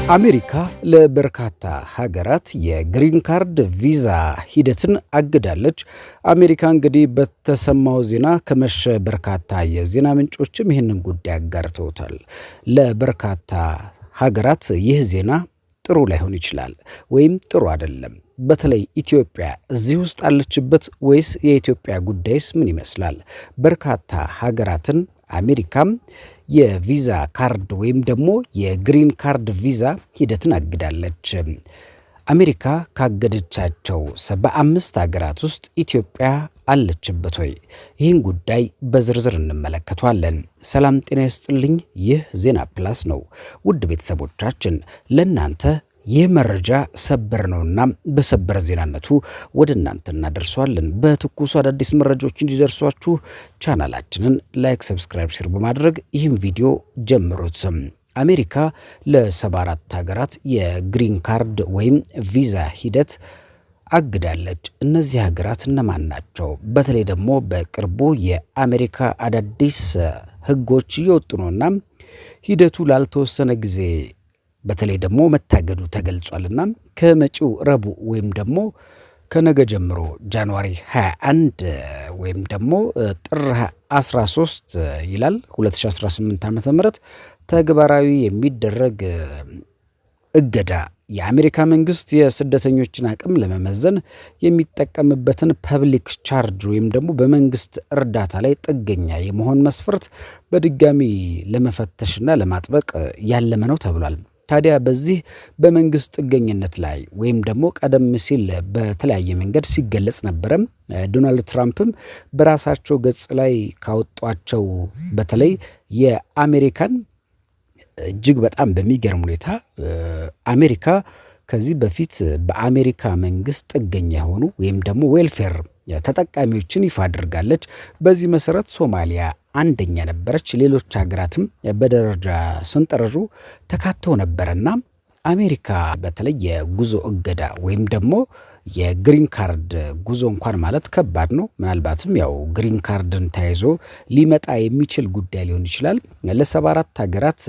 አሜሪካ ለበርካታ ሀገራት የግሪን ካርድ ቪዛ ሂደትን አግዳለች። አሜሪካ እንግዲህ በተሰማው ዜና ከመሸ በርካታ የዜና ምንጮችም ይህንን ጉዳይ አጋርተውታል። ለበርካታ ሀገራት ይህ ዜና ጥሩ ላይሆን ይችላል ወይም ጥሩ አይደለም። በተለይ ኢትዮጵያ እዚህ ውስጥ አለችበት ወይስ የኢትዮጵያ ጉዳይስ ምን ይመስላል? በርካታ ሀገራትን አሜሪካም የቪዛ ካርድ ወይም ደግሞ የግሪን ካርድ ቪዛ ሂደትን አግዳለች። አሜሪካ ካገደቻቸው 75 ሀገራት ውስጥ ኢትዮጵያ አለችበት ወይ? ይህን ጉዳይ በዝርዝር እንመለከተዋለን። ሰላም ጤና ይስጥልኝ። ይህ ዜና ፕላስ ነው። ውድ ቤተሰቦቻችን ለእናንተ ይህ መረጃ ሰበር ነውና በሰበር ዜናነቱ ወደ እናንተ እናደርሷለን። በትኩሱ አዳዲስ መረጃዎች እንዲደርሷችሁ ቻናላችንን ላይክ፣ ሰብስክራይብ፣ ሼር በማድረግ ይህን ቪዲዮ ጀምሩት። አሜሪካ ለ74 ሀገራት የግሪን ካርድ ወይም ቪዛ ሂደት አግዳለች። እነዚህ ሀገራት እነማን ናቸው? በተለይ ደግሞ በቅርቡ የአሜሪካ አዳዲስ ሕጎች እየወጡ ነውና ሂደቱ ላልተወሰነ ጊዜ በተለይ ደግሞ መታገዱ ተገልጿልና ከመጪው ረቡዕ ወይም ደግሞ ከነገ ጀምሮ ጃንዋሪ 21 ወይም ደግሞ ጥር 13 ይላል 2018 ዓ.ም ተግባራዊ የሚደረግ እገዳ የአሜሪካ መንግስት የስደተኞችን አቅም ለመመዘን የሚጠቀምበትን ፐብሊክ ቻርጅ ወይም ደግሞ በመንግስት እርዳታ ላይ ጥገኛ የመሆን መስፈርት በድጋሚ ለመፈተሽና ለማጥበቅ ያለመ ነው ተብሏል። ታዲያ በዚህ በመንግስት ጥገኝነት ላይ ወይም ደግሞ ቀደም ሲል በተለያየ መንገድ ሲገለጽ ነበረም። ዶናልድ ትራምፕም በራሳቸው ገጽ ላይ ካወጧቸው በተለይ የአሜሪካን እጅግ በጣም በሚገርም ሁኔታ አሜሪካ ከዚህ በፊት በአሜሪካ መንግስት ጥገኛ የሆኑ ወይም ደግሞ ዌልፌር ተጠቃሚዎችን ይፋ አድርጋለች። በዚህ መሰረት ሶማሊያ አንደኛ ነበረች። ሌሎች ሀገራትም በደረጃ ሰንጠረዡ ተካተው ነበረና አሜሪካ በተለይ የጉዞ እገዳ ወይም ደግሞ የግሪን ካርድ ጉዞ እንኳን ማለት ከባድ ነው። ምናልባትም ያው ግሪን ካርድን ተያይዞ ሊመጣ የሚችል ጉዳይ ሊሆን ይችላል። ለ74 ሀገራት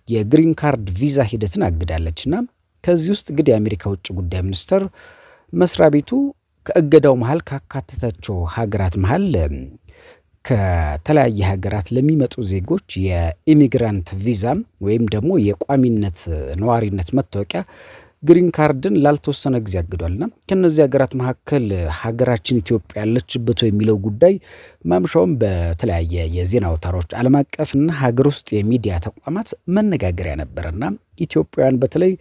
የግሪን ካርድ ቪዛ ሂደትን አግዳለችና ከዚህ ውስጥ እንግዲህ የአሜሪካ ውጭ ጉዳይ ሚኒስቴር መስሪያ ቤቱ ከእገዳው መሃል ካካተታቸው ሀገራት መሃል ከተለያየ ሀገራት ለሚመጡ ዜጎች የኢሚግራንት ቪዛ ወይም ደግሞ የቋሚነት ነዋሪነት መታወቂያ ግሪን ካርድን ላልተወሰነ ጊዜ አግዷልና ከነዚህ ሀገራት መካከል ሀገራችን ኢትዮጵያ ያለችበት የሚለው ጉዳይ ማምሻውም በተለያየ የዜና አውታሮች ዓለም አቀፍና ሀገር ውስጥ የሚዲያ ተቋማት መነጋገሪያ ነበርና ኢትዮጵያውያን በተለይ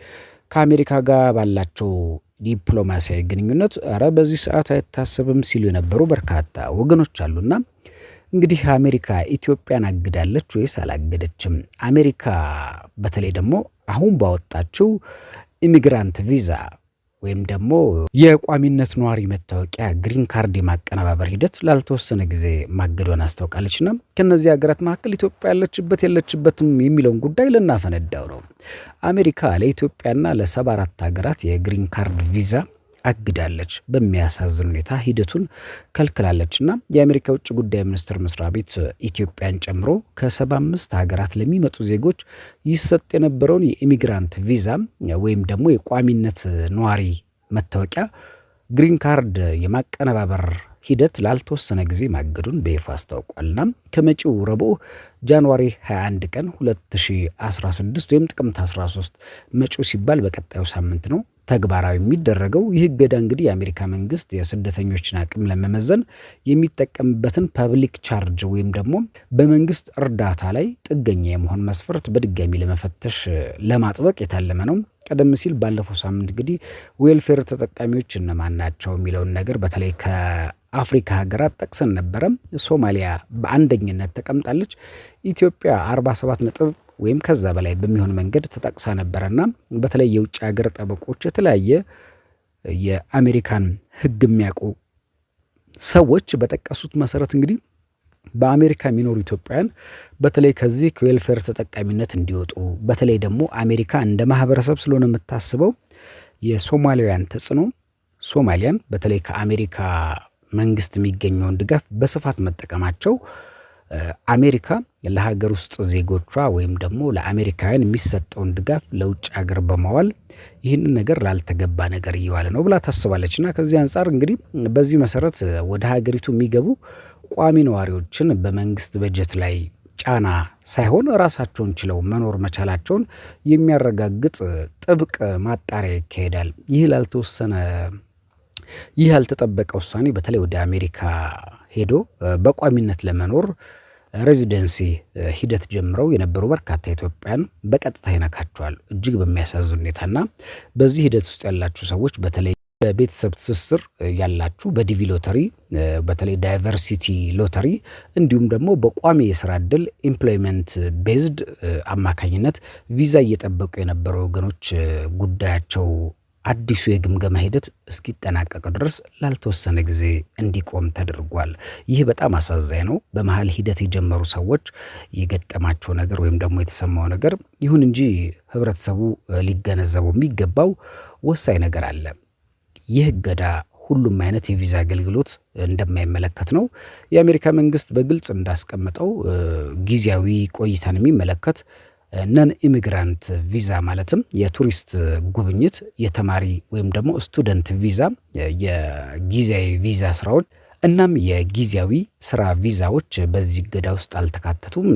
ከአሜሪካ ጋር ባላቸው ዲፕሎማሲያዊ ግንኙነት በዚህ ሰዓት አይታሰብም ሲሉ የነበሩ በርካታ ወገኖች አሉና እንግዲህ አሜሪካ ኢትዮጵያን አግዳለች ወይስ አላገደችም? አሜሪካ በተለይ ደግሞ አሁን ባወጣችው ኢሚግራንት ቪዛ ወይም ደግሞ የቋሚነት ነዋሪ መታወቂያ ግሪን ካርድ የማቀነባበር ሂደት ላልተወሰነ ጊዜ ማገዷን አስታውቃለችና ከነዚህ ሀገራት መካከል ኢትዮጵያ ያለችበት የለችበትም የሚለውን ጉዳይ ልናፈነዳው ነው። አሜሪካ ለኢትዮጵያና ለ74 ሀገራት የግሪን ካርድ ቪዛ አግዳለች። በሚያሳዝን ሁኔታ ሂደቱን ከልክላለችና የአሜሪካ ውጭ ጉዳይ ሚኒስቴር መስሪያ ቤት ኢትዮጵያን ጨምሮ ከ75 ሀገራት ለሚመጡ ዜጎች ይሰጥ የነበረውን የኢሚግራንት ቪዛ ወይም ደግሞ የቋሚነት ነዋሪ መታወቂያ ግሪን ካርድ የማቀነባበር ሂደት ላልተወሰነ ጊዜ ማገዱን በይፋ አስታውቋልና ከመጪው ረቡዕ ጃንዋሪ 21 ቀን 2016 ወይም ጥቅምት 13 መጪው ሲባል በቀጣዩ ሳምንት ነው ተግባራዊ የሚደረገው። ይህ እገዳ እንግዲህ የአሜሪካ መንግስት የስደተኞችን አቅም ለመመዘን የሚጠቀምበትን ፐብሊክ ቻርጅ ወይም ደግሞ በመንግስት እርዳታ ላይ ጥገኛ የመሆን መስፈርት በድጋሚ ለመፈተሽ ለማጥበቅ የታለመ ነው። ቀደም ሲል ባለፈው ሳምንት እንግዲህ ዌልፌር ተጠቃሚዎች እነማን ናቸው የሚለውን ነገር በተለይ ከአፍሪካ ሀገራት ጠቅሰን ነበረ። ሶማሊያ በአንደኝነት ተቀምጣለች። ኢትዮጵያ 47 ነጥብ ወይም ከዛ በላይ በሚሆን መንገድ ተጠቅሳ ነበረና በተለይ የውጭ ሀገር ጠበቆች የተለያየ የአሜሪካን ሕግ የሚያውቁ ሰዎች በጠቀሱት መሰረት እንግዲህ በአሜሪካ የሚኖሩ ኢትዮጵያውያን በተለይ ከዚህ ከዌልፌር ተጠቃሚነት እንዲወጡ በተለይ ደግሞ አሜሪካ እንደ ማህበረሰብ ስለሆነ የምታስበው የሶማሊያውያን ተጽዕኖ ሶማሊያን በተለይ ከአሜሪካ መንግስት የሚገኘውን ድጋፍ በስፋት መጠቀማቸው አሜሪካ ለሀገር ውስጥ ዜጎቿ ወይም ደግሞ ለአሜሪካውያን የሚሰጠውን ድጋፍ ለውጭ ሀገር በማዋል ይህንን ነገር ላልተገባ ነገር እየዋለ ነው ብላ ታስባለች። እና ከዚህ አንጻር እንግዲህ በዚህ መሰረት ወደ ሀገሪቱ የሚገቡ ቋሚ ነዋሪዎችን በመንግስት በጀት ላይ ጫና ሳይሆን ራሳቸውን ችለው መኖር መቻላቸውን የሚያረጋግጥ ጥብቅ ማጣሪያ ይካሄዳል። ይህ ያልተጠበቀ ውሳኔ በተለይ ወደ አሜሪካ ሄዶ በቋሚነት ለመኖር ሬዚደንሲ ሂደት ጀምረው የነበሩ በርካታ ኢትዮጵያን በቀጥታ ይነካቸዋል እጅግ በሚያሳዝን ሁኔታና በዚህ ሂደት ውስጥ ያላችሁ ሰዎች በተለይ በቤተሰብ ትስስር ያላችሁ በዲቪ ሎተሪ በተለይ ዳይቨርሲቲ ሎተሪ እንዲሁም ደግሞ በቋሚ የስራ ዕድል ኤምፕሎይመንት ቤዝድ አማካኝነት ቪዛ እየጠበቁ የነበሩ ወገኖች ጉዳያቸው አዲሱ የግምገማ ሂደት እስኪጠናቀቅ ድረስ ላልተወሰነ ጊዜ እንዲቆም ተደርጓል። ይህ በጣም አሳዛኝ ነው። በመሀል ሂደት የጀመሩ ሰዎች የገጠማቸው ነገር ወይም ደግሞ የተሰማው ነገር ይሁን እንጂ ህብረተሰቡ ሊገነዘበው የሚገባው ወሳኝ ነገር አለ። ይህ እገዳ ሁሉም አይነት የቪዛ አገልግሎት እንደማይመለከት ነው። የአሜሪካ መንግስት በግልጽ እንዳስቀመጠው ጊዜያዊ ቆይታን የሚመለከት ነን ኢሚግራንት ቪዛ ማለትም የቱሪስት ጉብኝት፣ የተማሪ ወይም ደግሞ ስቱደንት ቪዛ፣ የጊዜያዊ ቪዛ ስራዎች እናም የጊዜያዊ ስራ ቪዛዎች በዚህ እገዳ ውስጥ አልተካተቱም።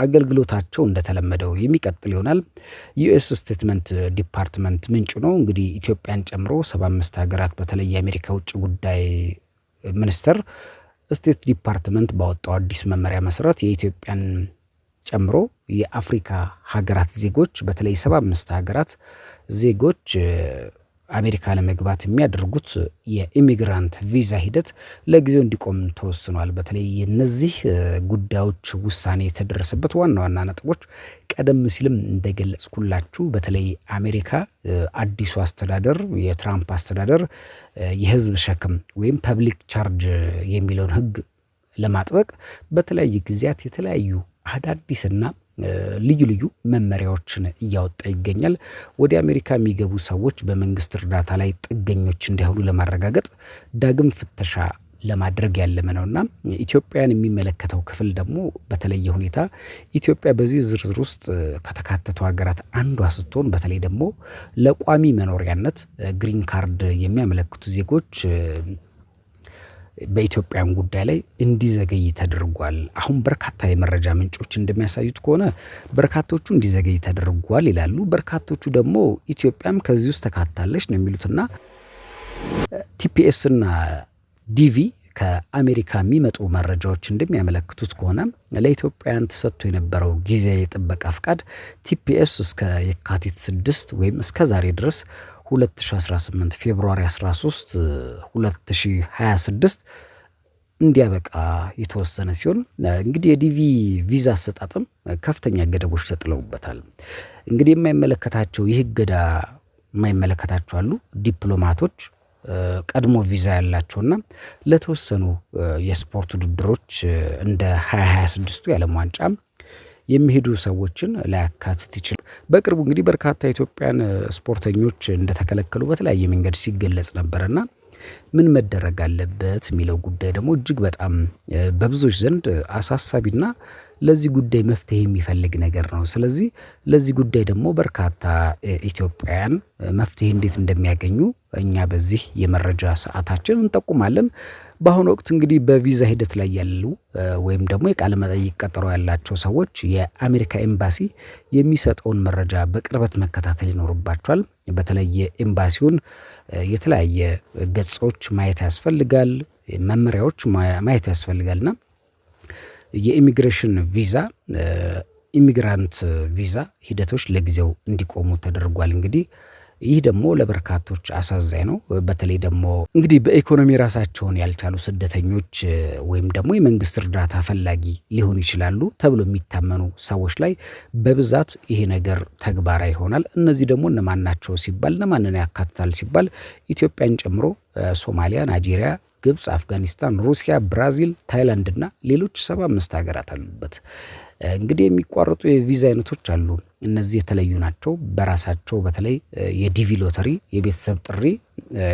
አገልግሎታቸው እንደተለመደው የሚቀጥል ይሆናል። ዩኤስ ስቴትመንት ዲፓርትመንት ምንጩ ነው። እንግዲህ ኢትዮጵያን ጨምሮ 75 ሀገራት በተለይ የአሜሪካ ውጭ ጉዳይ ሚኒስቴር ስቴት ዲፓርትመንት ባወጣው አዲስ መመሪያ መሰረት የኢትዮጵያን ጨምሮ የአፍሪካ ሀገራት ዜጎች በተለይ 75 ሀገራት ዜጎች አሜሪካ ለመግባት የሚያደርጉት የኢሚግራንት ቪዛ ሂደት ለጊዜው እንዲቆም ተወስኗል። በተለይ የነዚህ ጉዳዮች ውሳኔ የተደረሰበት ዋና ዋና ነጥቦች ቀደም ሲልም እንደገለጽኩላችሁ በተለይ አሜሪካ አዲሱ አስተዳደር የትራምፕ አስተዳደር የህዝብ ሸክም ወይም ፐብሊክ ቻርጅ የሚለውን ህግ ለማጥበቅ በተለያየ ጊዜያት የተለያዩ አዳዲስና ልዩ ልዩ መመሪያዎችን እያወጣ ይገኛል። ወደ አሜሪካ የሚገቡ ሰዎች በመንግስት እርዳታ ላይ ጥገኞች እንዳይሆኑ ለማረጋገጥ ዳግም ፍተሻ ለማድረግ ያለመ ነውና ኢትዮጵያን የሚመለከተው ክፍል ደግሞ በተለየ ሁኔታ ኢትዮጵያ በዚህ ዝርዝር ውስጥ ከተካተቱ ሀገራት አንዷ ስትሆን በተለይ ደግሞ ለቋሚ መኖሪያነት ግሪን ካርድ የሚያመለክቱ ዜጎች በኢትዮጵያን ጉዳይ ላይ እንዲዘገይ ተደርጓል። አሁን በርካታ የመረጃ ምንጮች እንደሚያሳዩት ከሆነ በርካቶቹ እንዲዘገይ ተደርጓል ይላሉ። በርካቶቹ ደግሞ ኢትዮጵያም ከዚህ ውስጥ ተካታለች ነው የሚሉትና ቲፒኤስ እና ዲቪ ከአሜሪካ የሚመጡ መረጃዎች እንደሚያመለክቱት ከሆነ ለኢትዮጵያውያን ተሰጥቶ የነበረው ጊዜያዊ የጥበቃ ፍቃድ ቲፒኤስ እስከ የካቲት 6 ወይም እስከ ዛሬ ድረስ 2018 ፌብሩዋሪ 13 2026 እንዲያበቃ የተወሰነ ሲሆን እንግዲህ የዲቪ ቪዛ አሰጣጥም ከፍተኛ ገደቦች ተጥለውበታል። እንግዲህ የማይመለከታቸው ይህ እገዳ የማይመለከታቸው አሉ። ዲፕሎማቶች፣ ቀድሞ ቪዛ ያላቸውና ለተወሰኑ የስፖርት ውድድሮች እንደ 2026ቱ የዓለም ዋንጫ የሚሄዱ ሰዎችን ላያካትት ይችላል። በቅርቡ እንግዲህ በርካታ ኢትዮጵያን ስፖርተኞች እንደተከለከሉ በተለያየ መንገድ ሲገለጽ ነበርና ምን መደረግ አለበት የሚለው ጉዳይ ደግሞ እጅግ በጣም በብዙዎች ዘንድ አሳሳቢና ለዚህ ጉዳይ መፍትሄ የሚፈልግ ነገር ነው። ስለዚህ ለዚህ ጉዳይ ደግሞ በርካታ ኢትዮጵያውያን መፍትሄ እንዴት እንደሚያገኙ እኛ በዚህ የመረጃ ሰዓታችን እንጠቁማለን። በአሁኑ ወቅት እንግዲህ በቪዛ ሂደት ላይ ያሉ ወይም ደግሞ የቃለ መጠይቅ ቀጠሮ ያላቸው ሰዎች የአሜሪካ ኤምባሲ የሚሰጠውን መረጃ በቅርበት መከታተል ይኖርባቸዋል። በተለይ የኤምባሲውን የተለያየ ገጾች ማየት ያስፈልጋል፣ መመሪያዎች ማየት ያስፈልጋልና የኢሚግሬሽን ቪዛ ኢሚግራንት ቪዛ ሂደቶች ለጊዜው እንዲቆሙ ተደርጓል። እንግዲህ ይህ ደግሞ ለበርካቶች አሳዛኝ ነው። በተለይ ደግሞ እንግዲህ በኢኮኖሚ ራሳቸውን ያልቻሉ ስደተኞች ወይም ደግሞ የመንግስት እርዳታ ፈላጊ ሊሆኑ ይችላሉ ተብሎ የሚታመኑ ሰዎች ላይ በብዛት ይሄ ነገር ተግባራዊ ይሆናል። እነዚህ ደግሞ እነማን ናቸው ሲባል እነማንን ያካትታል ሲባል ኢትዮጵያን ጨምሮ ሶማሊያ፣ ናይጄሪያ፣ ግብፅ፣ አፍጋኒስታን፣ ሩሲያ፣ ብራዚል፣ ታይላንድ እና ሌሎች 75 ሀገራት አሉበት። እንግዲህ የሚቋረጡ የቪዛ አይነቶች አሉ። እነዚህ የተለዩ ናቸው በራሳቸው። በተለይ የዲቪ ሎተሪ፣ የቤተሰብ ጥሪ፣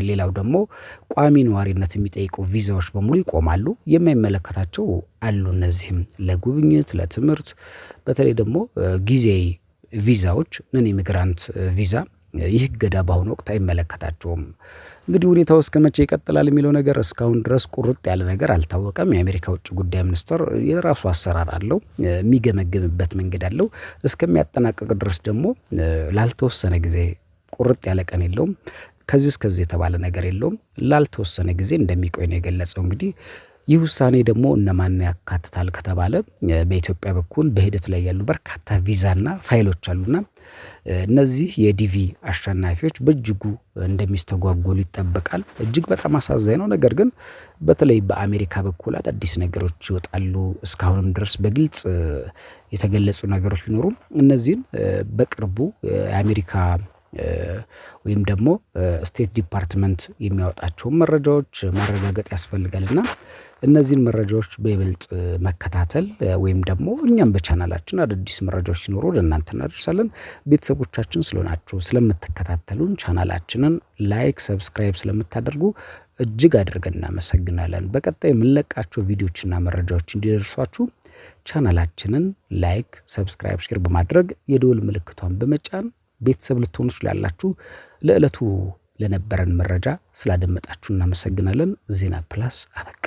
ሌላው ደግሞ ቋሚ ነዋሪነት የሚጠይቁ ቪዛዎች በሙሉ ይቆማሉ። የማይመለከታቸው አሉ። እነዚህም ለጉብኝት፣ ለትምህርት፣ በተለይ ደግሞ ጊዜያዊ ቪዛዎች ነን ኢሚግራንት ቪዛ ይህ እገዳ በአሁኑ ወቅት አይመለከታቸውም። እንግዲህ ሁኔታው እስከ መቼ ይቀጥላል የሚለው ነገር እስካሁን ድረስ ቁርጥ ያለ ነገር አልታወቀም። የአሜሪካ ውጭ ጉዳይ ሚኒስትር የራሱ አሰራር አለው፣ የሚገመግምበት መንገድ አለው። እስከሚያጠናቅቅ ድረስ ደግሞ ላልተወሰነ ጊዜ ቁርጥ ያለ ቀን የለውም። ከዚህ እስከዚህ የተባለ ነገር የለውም። ላልተወሰነ ጊዜ እንደሚቆይ ነው የገለጸው። እንግዲህ ይህ ውሳኔ ደግሞ እነማን ያካትታል ከተባለ በኢትዮጵያ በኩል በሂደት ላይ ያሉ በርካታ ቪዛና ፋይሎች አሉና እነዚህ የዲቪ አሸናፊዎች በእጅጉ እንደሚስተጓጎሉ ይጠበቃል። እጅግ በጣም አሳዛኝ ነው። ነገር ግን በተለይ በአሜሪካ በኩል አዳዲስ ነገሮች ይወጣሉ። እስካሁንም ድረስ በግልጽ የተገለጹ ነገሮች ቢኖሩም እነዚህን በቅርቡ የአሜሪካ ወይም ደግሞ ስቴት ዲፓርትመንት የሚያወጣቸውን መረጃዎች ማረጋገጥ ያስፈልጋልና እነዚህን መረጃዎች በይበልጥ መከታተል ወይም ደግሞ እኛም በቻናላችን አዳዲስ መረጃዎች ሲኖሩ ወደ እናንተ እናደርሳለን። ቤተሰቦቻችን ስለሆናችሁ ስለምትከታተሉን ቻናላችንን ላይክ፣ ሰብስክራይብ ስለምታደርጉ እጅግ አድርገን እናመሰግናለን። በቀጣይ የምንለቃቸው ቪዲዮዎችና መረጃዎች እንዲደርሷችሁ ቻናላችንን ላይክ፣ ሰብስክራይብ፣ ሼር በማድረግ የደወል ምልክቷን በመጫን ቤተሰብ ልትሆኑ ትችላላችሁ። ለዕለቱ ለነበረን መረጃ ስላደመጣችሁ እናመሰግናለን። ዜና ፕላስ አበቃ።